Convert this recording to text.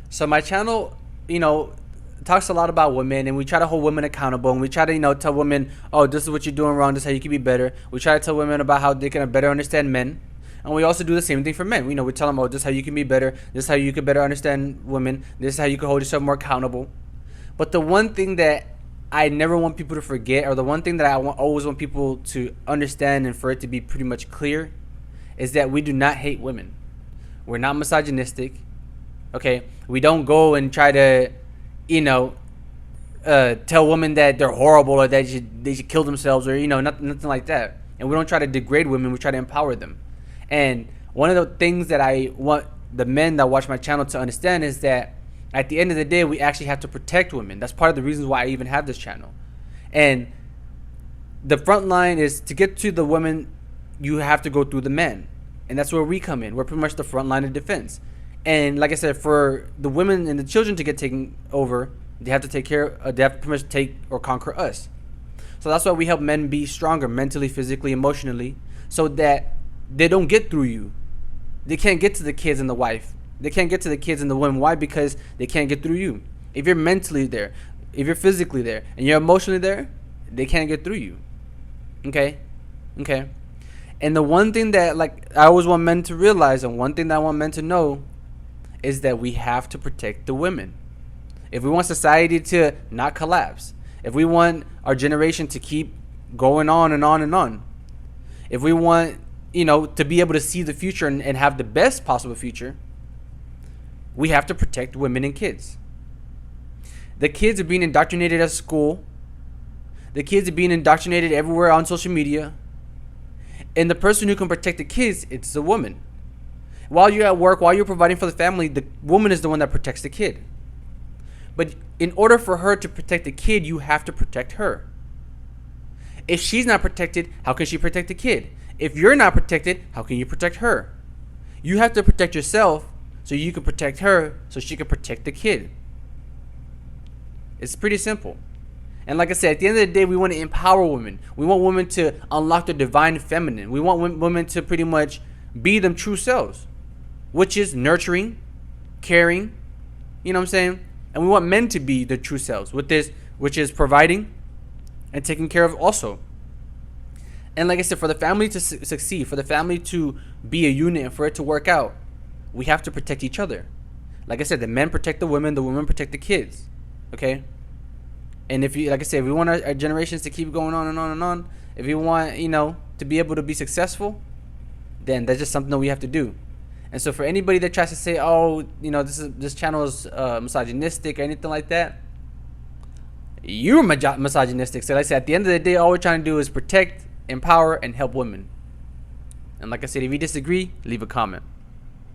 So my channel, talks a lot about women, and we try to hold women accountable, and we try to, tell women, oh, this is what you're doing wrong, this is how you can be better. We try to tell women about how they can better understand men. And we also do the same thing for men. We tell them, oh, this is how you can be better. This is how you can better understand women. This is how you can hold yourself more accountable. But the one thing that I never want people to forget, or the one thing that always want people to understand and for it to be pretty much clear, is that we do not hate women. We're not misogynistic. Okay? We don't go and try to, tell women that they're horrible or that they should kill themselves or, nothing like that. And we don't try to degrade women. We try to empower them. And one of the things that I want the men that watch my channel to understand is that at the end of the day, we actually have to protect women. That's part of the reasons why I even have this channel. And the front line is to get to the women, you have to go through the men. And that's where we come in. We're pretty much the front line of defense. And like I said, for the women and the children to get taken over, they have to they have to pretty much take or conquer us. So that's why we help men be stronger mentally, physically, emotionally, so that they don't get through you. They can't get to the kids and the wife. They can't get to the kids and the women. Why? Because they can't get through you. If you're mentally there, if you're physically there, and you're emotionally there, they can't get through you. Okay? And the one thing that I always want men to realize, and one thing that I want men to know, is that we have to protect the women. If we want society to not collapse, if we want our generation to keep going on and on and on, if we want to be able to see the future and have the best possible future, we have to protect women and kids. The kids are being indoctrinated at school. The kids are being indoctrinated everywhere on social media. And the person who can protect the kids, it's the woman. While you're at work, while you're providing for the family, the woman is the one that protects the kid. But in order for her to protect the kid, you have to protect her. If she's not protected, how can she protect the kid? If you're not protected, how can you protect her? You have to protect yourself so you can protect her so she can protect the kid. It's pretty simple. And like I said, at the end of the day, we want to empower women. We want women to unlock their divine feminine. We want women to pretty much be them true selves, which is nurturing, caring, you know what I'm saying? And we want men to be their true selves with this, which is providing and taking care of also. And like I said, for the family to succeed, for the family to be a unit and for it to work out, we have to protect each other. Like I said, the men protect the women protect the kids. Okay? And if you, like I said, if we want our generations to keep going on and on and on, if we want, to be able to be successful, then that's just something that we have to do. And so for anybody that tries to say, oh, this channel is misogynistic or anything like that, you're misogynistic. So like I said, at the end of the day, all we're trying to do is protect, empower, and help women. And like I said, if you disagree, leave a comment.